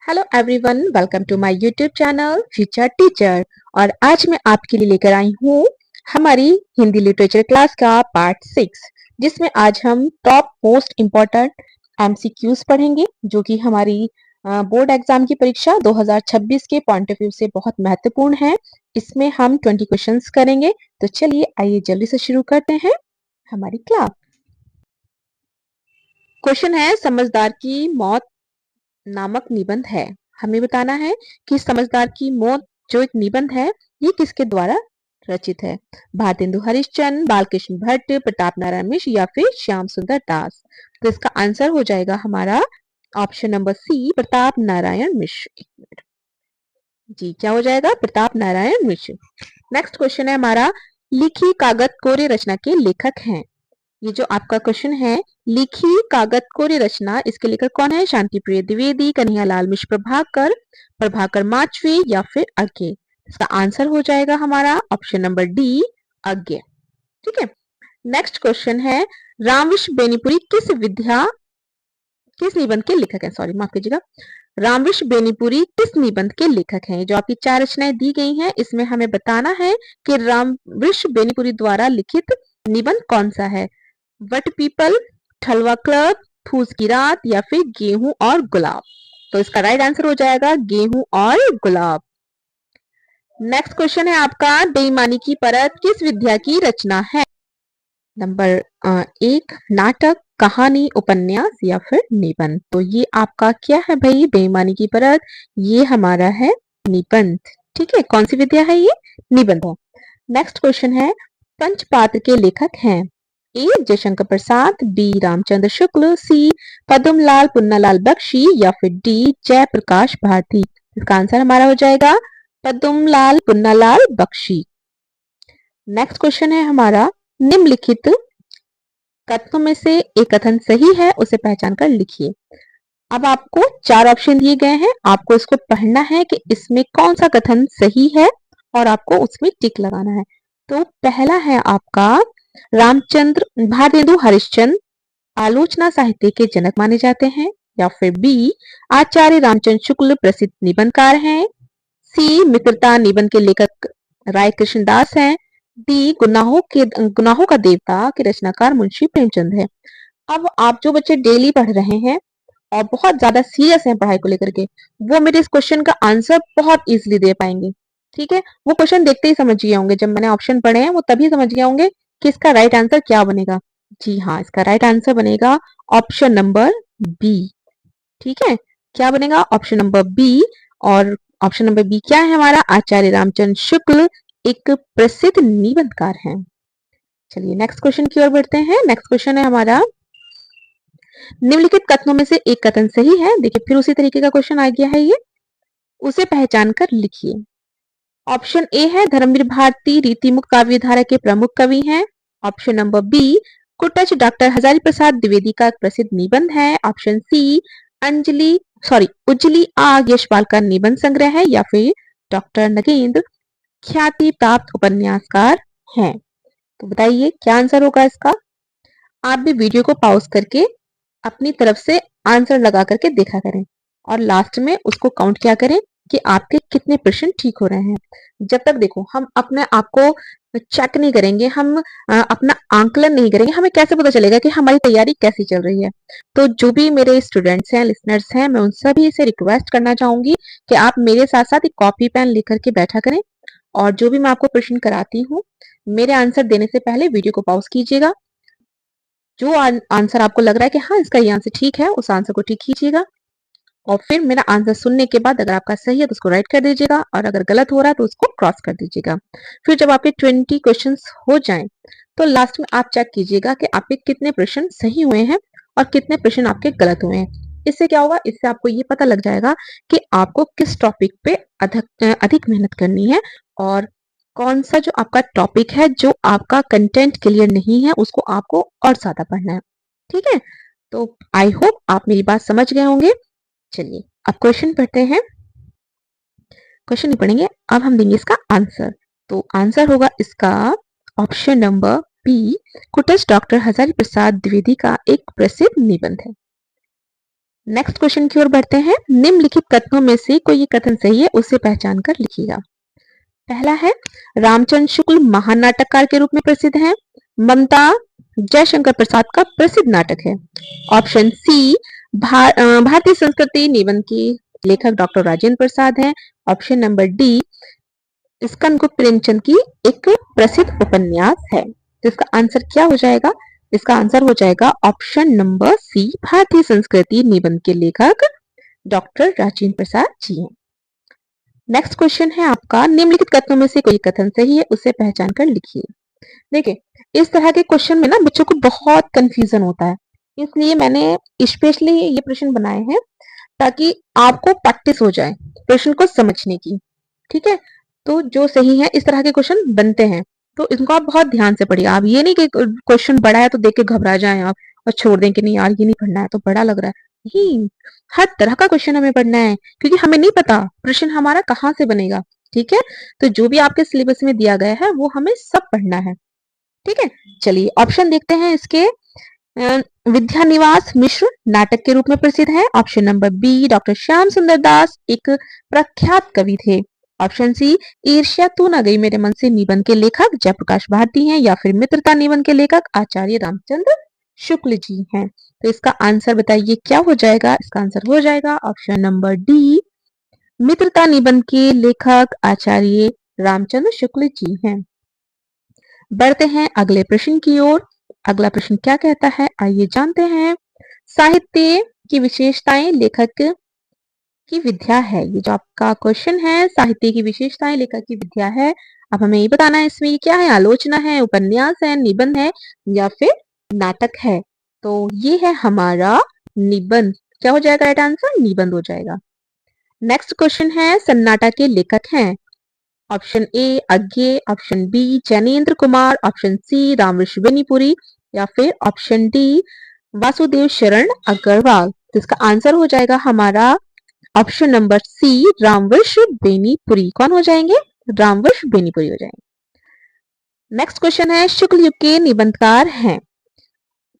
Hello everyone, welcome to my YouTube channel future teacher. और आज मैं आपके लिए लेकर आई हूँ हमारी हिंदी लिटरेचर क्लास का पार्ट 6, जिसमें आज हम टॉप मोस्ट इम्पोर्टेंट एमसीक्यूज पढ़ेंगे, जो कि हमारी बोर्ड एग्जाम की परीक्षा 2026 के पॉइंट ऑफ व्यू से बहुत महत्वपूर्ण है। इसमें हम 20 क्वेश्चंस करेंगे। तो चलिए आइए जल्दी से शुरू करते हैं हमारी क्लास। क्वेश्चन है, समझदार की मौत नामक निबंध है। हमें बताना है कि समझदार की मौत जो एक निबंध है, ये किसके द्वारा रचित है। भारतेंदु हरिश्चंद्र, बालकृष्ण भट्ट, प्रताप नारायण मिश्र या फिर श्याम सुंदर दास। तो इसका आंसर हो जाएगा हमारा option number C, Pratap Narayan Mishra. जी, क्या हो जाएगा? प्रताप नारायण मिश्र। नेक्स्ट क्वेश्चन है हमारा, लिखी कागज कोरे रचना के लेखक हैं। ये जो आपका क्वेश्चन है, लिखी कागज कोरे रचना, इसके लेखक कौन है? शांति प्रिय द्विवेदी, कन्हैयालाल मिश्र प्रभाकर, प्रभाकर माचवे या फिर अज्ञे। इसका आंसर हो जाएगा हमारा ऑप्शन नंबर डी, अज्ञे। ठीक है। नेक्स्ट क्वेश्चन है, रामविश बेनीपुरी किस निबंध के लेखक हैं? सॉरी, माफ कीजिएगा। रामविश बेनीपुरी किस निबंध के लेखक हैं? जो आपकी 4 रचनाएं दी गई हैं, इसमें हमें बताना है कि रामविश बेनीपुरी द्वारा लिखित निबंध कौन सा है। वट पीपल, ठलवा क्लब, फूस की रात या फिर गेहूं और गुलाब। तो इसका राइट आंसर हो जाएगा गेहूं और गुलाब। नेक्स्ट क्वेश्चन है आपका, बेईमानी की परत किस विद्या की रचना है? नंबर 1, नाटक, कहानी, उपन्यास या फिर निबंध। तो ये आपका क्या है भाई? बेईमानी की परत, ये हमारा है निबंध। ठीक है, कौन सी विद्या है ये? निबंध है। नेक्स्ट क्वेश्चन है, पंचपात्र के लेखक हैं। ए, जयशंकर प्रसाद, बी, रामचंद्र शुक्ल, सी, पद्मलाल पुन्नालाल बख्शी या फिर डी, जयप्रकाश भारती। इसका आंसर हमारा हो जाएगा पद्मलाल पुन्नालाल बख्शी। नेक्स्ट क्वेश्चन है हमारा, निम्नलिखित कथनों में से एक कथन सही है, उसे पहचान कर लिखिए। अब आपको 4 ऑप्शन दिए गए हैं, आपको इसको पढ़ना है कि इसमें कौन सा कथन सही है और आपको उसमें टिक लगाना है। तो पहला है आपका, रामचंद्र भारतेंदु हरिश्चंद्र आलोचना साहित्य के जनक माने जाते हैं, या फिर बी, आचार्य रामचंद्र शुक्ल प्रसिद्ध निबंधकार हैं, सी, मित्रता निबंध के लेखक राय कृष्णदास हैं, डी, गुनाहों का देवता के रचनाकार मुंशी प्रेमचंद है। अब आप जो बच्चे डेली पढ़ रहे हैं और बहुत ज्यादा सीरियस हैं पढ़ाई को लेकर के, वो मेरे इस क्वेश्चन का आंसर बहुत इजीली दे पाएंगे। ठीक है, वो क्वेश्चन देखते ही समझ गए होंगे, जब मैंने ऑप्शन पढ़े हैं वो तभी समझ गए होंगे कि इसका राइट आंसर क्या बनेगा। जी हाँ, इसका राइट आंसर बनेगा ऑप्शन नंबर बी। ठीक है, क्या बनेगा? Option number B. और ऑप्शन नंबर बी क्या है हमारा? आचार्य रामचंद्र शुक्ल एक प्रसिद्ध निबंधकार हैं। चलिए नेक्स्ट क्वेश्चन की ओर बढ़ते हैं। नेक्स्ट क्वेश्चन है हमारा, निम्नलिखित कथनों में से एक कथन सही है। देखिए, फिर उसी तरीके का क्वेश्चन आ गया है ये, उसे पहचान कर लिखिए। ऑप्शन ए है, धर्मवीर भारती रीतिमुक्त काव्य धारा के प्रमुख कवि हैं। ऑप्शन नंबर बी, कुटच डॉक्टर हजारी प्रसाद द्विवेदी का प्रसिद्ध निबंध है। ऑप्शन सी, उजली आग यशपाल का निबंध संग्रह है, या फिर डॉक्टर नगेंद्र ख्याति प्राप्त उपन्यासकार हैं। तो बताइए क्या आंसर होगा इसका। आप भी वीडियो को पॉज करके अपनी तरफ से आंसर लगा करके देखा करें और लास्ट में उसको काउंट किया करें कि आपके कितने प्रश्न ठीक हो रहे हैं। जब तक देखो हम अपने आप को चेक नहीं करेंगे, हम अपना आंकलन नहीं करेंगे, हमें कैसे पता चलेगा कि हमारी तैयारी कैसी चल रही है। तो जो भी मेरे स्टूडेंट्स हैं, लिसनर्स हैं, मैं उन सभी से रिक्वेस्ट करना चाहूंगी कि आप मेरे साथ साथ एक कॉपी पेन लेकर के बैठा करें, और जो भी मैं आपको प्रश्न कराती हूँ, मेरे आंसर देने से पहले वीडियो को पॉज कीजिएगा। जो आंसर आपको लग रहा है कि हाँ इसका ये आंसर ठीक है, उस आंसर को ठीक कीजिएगा, और फिर मेरा आंसर सुनने के बाद अगर आपका सही है तो उसको राइट कर दीजिएगा, और अगर गलत हो रहा है तो उसको क्रॉस कर दीजिएगा। फिर जब आपके 20 क्वेश्चंस हो जाएं, तो लास्ट में आप चेक कीजिएगा कि आपके कितने प्रश्न सही हुए हैं और कितने प्रश्न आपके गलत हुए हैं। इससे क्या होगा? इससे आपको ये पता लग जाएगा कि आपको किस टॉपिक पे अधिक मेहनत करनी है, और कौन सा जो आपका टॉपिक है जो आपका कंटेंट क्लियर नहीं है उसको आपको और ज्यादा पढ़ना है। ठीक है, तो आई होप आप मेरी बात समझ गए होंगे। चलिए अब क्वेश्चन पढ़ते हैं। क्वेश्चन नहीं पढ़ेंगे, अब हम देंगे इसका आंसर। तो आंसर होगा इसका ऑप्शन नंबर बी, कुटच डॉक्टर हजारी प्रसाद द्विवेदी का एक प्रसिद्ध निबंध है। नेक्स्ट क्वेश्चन की ओर बढ़ते हैं। निम्नलिखित कथनों में से कोई कथन सही है, उसे पहचान कर लिखिएगा। पहला है, रामचंद्र शुक्ल महान नाटककार के रूप में प्रसिद्ध हैं। ममता जयशंकर प्रसाद का प्रसिद्ध नाटक है। ऑप्शन सी, भारतीय संस्कृति निबंध के लेखक डॉक्टर राजेंद्र प्रसाद हैं। Option number D, Skandagupta Premchand की एक प्रसिद्ध उपन्यास है। तो इसका आंसर क्या हो जाएगा? इसका आंसर हो जाएगा ऑप्शन नंबर सी, भारतीय संस्कृति निबंध के लेखक डॉक्टर राजेंद्र प्रसाद जी हैं। नेक्स्ट क्वेश्चन है आपका, निम्नलिखित कथनों में से कोई कथन सही है, उसे पहचान कर लिखिए। देखिए, इस तरह के क्वेश्चन में ना बच्चों को बहुत कंफ्यूजन होता है, इसलिए मैंने स्पेशली ये प्रश्न बनाए हैं ताकि आपको प्रैक्टिस हो जाए प्रश्न को समझने की। ठीक है, तो जो सही है इस तरह के क्वेश्चन बनते हैं, तो इनको आप बहुत ध्यान से पढ़िए। आप ये नहीं कि क्वेश्चन बड़ा है तो देख के घबरा जाएं आप और छोड़ दें कि नहीं यार ये नहीं पढ़ना है, तो बड़ा लग रहा है। नहीं, हर तरह का क्वेश्चन हमें पढ़ना है, क्योंकि हमें नहीं पता प्रश्न हमारा कहाँ से बनेगा। ठीक है, तो जो भी आपके सिलेबस में दिया गया है वो हमें सब पढ़ना है। ठीक है, चलिए ऑप्शन देखते हैं इसके। विद्यानिवास मिश्र नाटक के रूप में प्रसिद्ध है। Option number B, doctor Shyam Sundar Das एक प्रख्यात कवि थे। ऑप्शन सी, ईर्ष्या तू न गई मेरे मन से निबंध के लेखक जयप्रकाश भारती हैं। या फिर मित्रता निबंध के लेखक आचार्य रामचंद्र शुक्ल जी हैं। तो इसका आंसर बताइए क्या हो जाएगा? इसका आंसर हो जाएगा ऑप्शन नंबर डी, मित्रता निबंध के लेखक आचार्य रामचंद्र शुक्ल जी हैं। बढ़ते हैं अगले प्रश्न की ओर। अगला प्रश्न क्या कहता है, आइए जानते हैं। साहित्य की विशेषताएं लेखक की विद्या है। ये जो आपका क्वेश्चन है, साहित्य की विशेषताएं लेखक की विद्या है। अब हमें ये बताना है इसमें क्या है, आलोचना है, उपन्यास है, निबंध है या फिर नाटक है। तो ये है हमारा निबंध। क्या हो जाएगा राइट आंसर? निबंध हो जाएगा। नेक्स्ट क्वेश्चन है, सन्नाटा के लेखक हैं। Option A Agyeya, option B Jainendra Kumar, option C Ramvriksh Benipuri या फिर ऑप्शन डी वासुदेव शरण अग्रवाल। तो इसका आंसर हो जाएगा हमारा option number C, Ramvriksh Benipuri. कौन हो जाएंगे? रामवृक्ष बेनीपुरी हो जाएंगे। नेक्स्ट क्वेश्चन है, शुक्ल युग के निबंधकार हैं।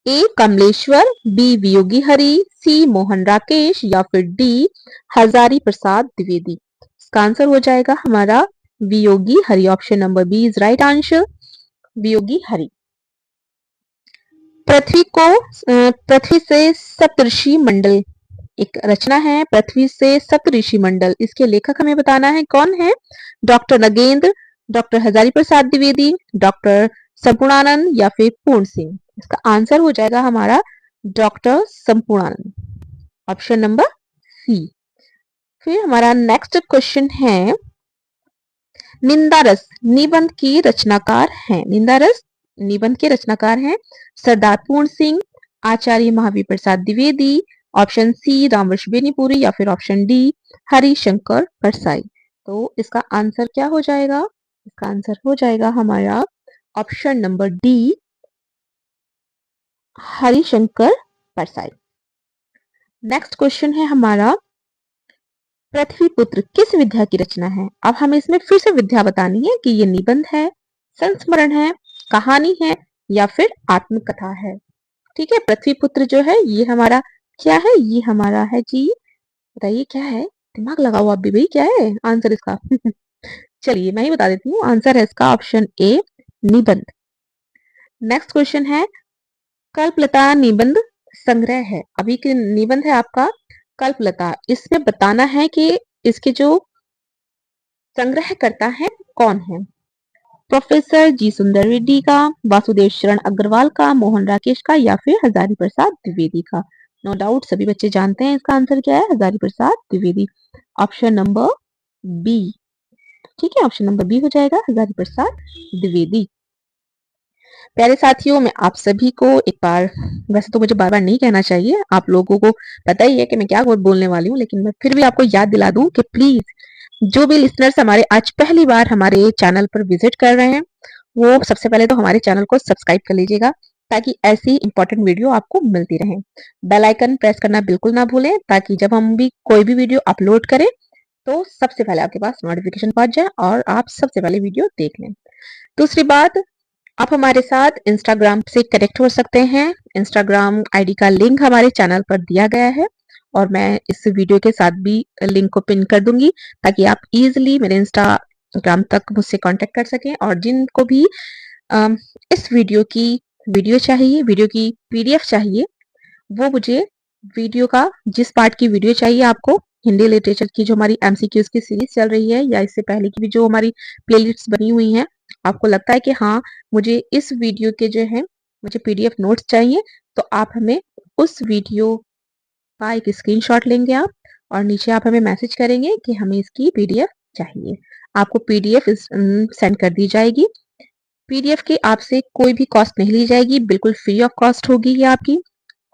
ए कमलेश्वर, बी वियोगी हरि, सी मोहन राकेश या फिर डी हजारी प्रसाद द्विवेदी। इसका आंसर हो जाएगा हमारा Viyogi Hari. Option number B is right answer, Viyogi Hari. पृथ्वी से सप्तऋषि मंडल एक रचना है। पृथ्वी से सप्तऋषि मंडल, इसके लेखक हमें बताना है कौन है। Doctor Nagendra, doctor Hazari Prasad Dwivedi, doctor Sampurnanand या फिर पूर्ण सिंह। इसका आंसर हो जाएगा हमारा doctor Sampurnanand, option number C. फिर हमारा नेक्स्ट क्वेश्चन है, निंदारस निबंध की रचनाकार हैं। निंदारस निबंध के रचनाकार हैं सरदार पूर्ण सिंह, आचार्य महावीर प्रसाद द्विवेदी, ऑप्शन सी रामवृक्ष बेनीपुरी या फिर ऑप्शन डी हरिशंकर परसाई। तो इसका आंसर क्या हो जाएगा? इसका आंसर हो जाएगा हमारा option number D Harishankar Parsai. Next question है हमारा, पृथ्वीपुत्र किस विद्या की रचना है? अब हमें इसमें फिर से विद्या बतानी है कि ये निबंध है, संस्मरण है, कहानी है या फिर आत्मकथा है। ठीक है, पृथ्वीपुत्र जो है ये हमारा क्या है? ये हमारा है जी, बताइए क्या है? दिमाग लगाओ आप भी भाई, क्या है आंसर इसका? चलिए मैं ही बता देती हूँ, आंसर है इसका ऑप्शन ए निबंध। नेक्स्ट क्वेश्चन है, कल्पलता निबंध संग्रह है। अभी के निबंध है आपका कल्पलता, इसमें बताना है कि इसके जो संग्रह करता है कौन है। प्रोफेसर जी सुंदर रेड्डी का, वासुदेव शरण अग्रवाल का, मोहन राकेश का या फिर हजारी प्रसाद द्विवेदी का। नो डाउट सभी बच्चे जानते हैं इसका आंसर क्या है, Hazari Prasad Dwivedi, option number B. ठीक है, ऑप्शन नंबर बी हो जाएगा हजारी प्रसाद द्विवेदी। प्यारे साथियों, मैं आप सभी को एक बार, वैसे तो मुझे बार बार नहीं कहना चाहिए, आप लोगों को पता ही है कि मैं क्या बोलने वाली हूँ, लेकिन मैं फिर भी आपको याद दिला दूं कि प्लीज जो भी लिसनर्स हमारे आज पहली बार हमारे चैनल पर विजिट कर रहे हैं, वो सबसे पहले तो हमारे चैनल को सब्सक्राइब कर लीजिएगा ताकि ऐसी इंपॉर्टेंट वीडियो आपको मिलती रहे। बेल आइकन प्रेस करना बिल्कुल ना भूलें ताकि जब हम भी कोई भी वीडियो अपलोड करें तो सबसे पहले आपके पास नोटिफिकेशन पहुंच जाए और आप सबसे पहले वीडियो देख लें। दूसरी बात, आप हमारे साथ इंस्टाग्राम से कनेक्ट हो सकते हैं। इंस्टाग्राम आईडी का लिंक हमारे चैनल पर दिया गया है और मैं इस वीडियो के साथ भी लिंक को पिन कर दूंगी ताकि आप इजीली मेरे इंस्टाग्राम तक मुझसे कांटेक्ट कर सकें। और जिनको भी इस वीडियो चाहिए, वीडियो की पीडीएफ चाहिए, वो मुझे वीडियो का जिस पार्ट की वीडियो चाहिए आपको, हिंदी लिटरेचर की जो हमारी एमसीक्यूज की सीरीज चल रही है या इससे पहले की भी जो हमारी प्लेलिस्ट बनी हुई हैं, आपको लगता है कि हाँ मुझे इस वीडियो के जो है मुझे पीडीएफ नोट्स चाहिए, तो आप हमें उस वीडियो का एक स्क्रीनशॉट लेंगे आप, और नीचे आप हमें मैसेज करेंगे कि हमें इसकी पीडीएफ चाहिए। आपको पीडीएफ सेंड कर दी जाएगी। पीडीएफ की आपसे कोई भी कॉस्ट नहीं ली जाएगी, बिल्कुल फ्री ऑफ कॉस्ट होगी ये आपकी।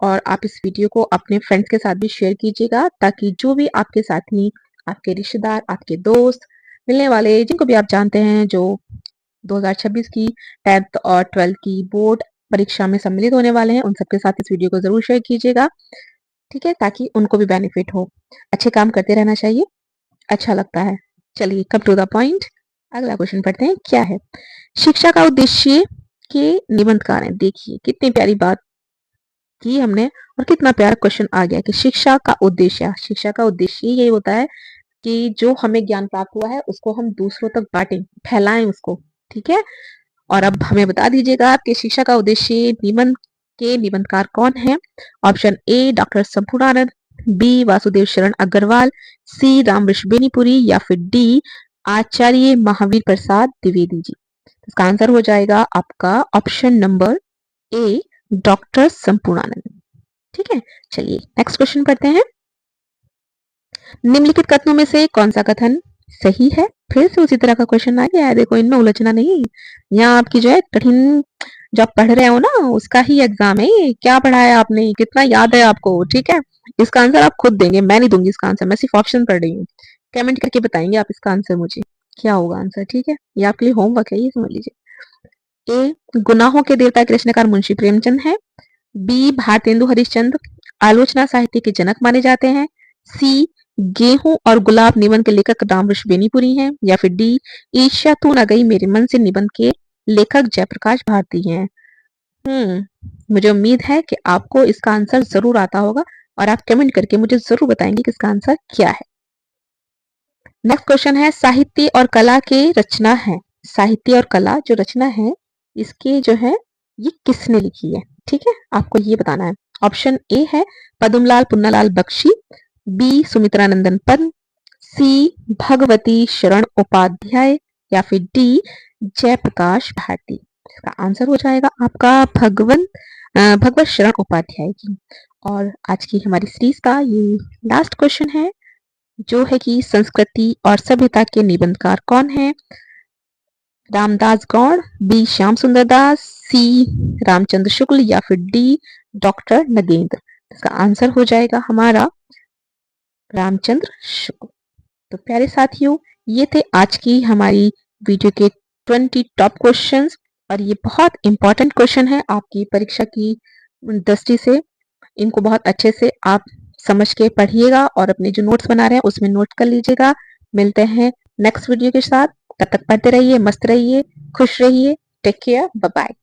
और आप इस वीडियो को अपने फ्रेंड्स के साथ भी शेयर कीजिएगा ताकि जो भी आपके साथी, आपके रिश्तेदार, आपके दोस्त, मिलने वाले, जिनको भी आप जानते हैं जो 2026 की 10th और 12th की बोर्ड परीक्षा में सम्मिलित होने वाले हैं, उन सबके साथ इस वीडियो को जरूर शेयर कीजिएगा, ठीक है, ताकि उनको भी बेनिफिट हो। अच्छे काम करते रहना चाहिए, अच्छा लगता है। चलिए कम टू द पॉइंट, अगला क्वेश्चन पढ़ते हैं। क्या है शिक्षा का उद्देश्य के निबंधकार हैं। देखिए कितनी प्यारी बात की हमने और कितना प्यारा क्वेश्चन आ गया कि शिक्षा का उद्देश्य ये होता है कि जो हमें ज्ञान प्राप्त हुआ है उसको हम दूसरों तक बांटें, फैलाएं उसको, ठीक है। और अब हमें बता दीजिएगा आपके शिक्षा का उद्देश्य निबंध के निबंधकार कौन है। Option A doctor Sampurnanand, B Vasudev Sharan Agrawal, C Ramvriksh Benipuri, या फिर डी आचार्य महावीर प्रसाद द्विवेदी जी। इसका आंसर हो जाएगा आपका option number A doctor Sampurnanand, ठीक है। चलिए नेक्स्ट क्वेश्चन पढ़ते हैं। निम्नलिखित कथनों में से कौन सा कथन सही है। फिर से उसी तरह का क्वेश्चन आ गया है, देखो इनमें उलझना नहीं। यहाँ आपकी जो है कठिन जो आप पढ़ रहे हो ना उसका ही एग्जाम है ये। क्या पढ़ा है आपने, कितना याद है आपको, ठीक है। इसका आंसर आप खुद देंगे, मैं नहीं दूंगी इसका आंसर, मैं सिर्फ ऑप्शन पढ़ रही हूँ। कमेंट करके बताएंगे आप इसका आंसर मुझे क्या होगा आंसर, ठीक है। ये आपके लिए होमवर्क है, ये समझ लीजिए। ए गुनाहों के देवता कृष्णकार मुंशी प्रेमचंद है, बी भारतेंदु हरिश्चंद्र आलोचना साहित्य के जनक माने जाते हैं, सी गेहूं और गुलाब निबंध के लेखक रामवृक्ष बेनीपुरी हैं, या फिर डी ईर्ष्या तू न गई मेरे मन से निबंध के लेखक जयप्रकाश भारती हैं। मुझे उम्मीद है कि आपको इसका आंसर जरूर आता होगा और आप कमेंट करके मुझे जरूर बताएंगे कि इसका आंसर क्या है। नेक्स्ट क्वेश्चन है साहित्य और कला के रचना है। साहित्य और कला जो रचना है इसके जो है ये किसने लिखी है, ठीक है, आपको ये बताना है। ऑप्शन ए है पद्मलाल पुन्नालाल बख्शी, बी सुमित्रानंदन पन्त, सी भगवती शरण उपाध्याय, या फिर डी जयप्रकाश भारती। इसका आंसर हो जाएगा आपका भगवत शरण उपाध्याय जी। और आज की हमारी सीरीज का ये लास्ट क्वेश्चन है जो है कि संस्कृति और सभ्यता के निबंधकार कौन है। रामदास गौड़, बी श्याम सुंदर दास, सी रामचंद्र शुक्ल, या फिर डी डॉक्टर नगेंद्र। इसका आंसर हो जाएगा हमारा रामचंद्र शुक्ल। तो प्यारे साथियों ये थे आज की हमारी वीडियो के 20 टॉप क्वेश्चंस, और ये बहुत इंपॉर्टेंट क्वेश्चन है आपकी परीक्षा की दृष्टि से। इनको बहुत अच्छे से आप समझ के पढ़िएगा और अपने जो नोट्स बना रहे हैं उसमें नोट कर लीजिएगा। मिलते हैं नेक्स्ट वीडियो के साथ, तब तक पढ़ते रहिए, मस्त रहिए, खुश रहिए। Take care, bye bye.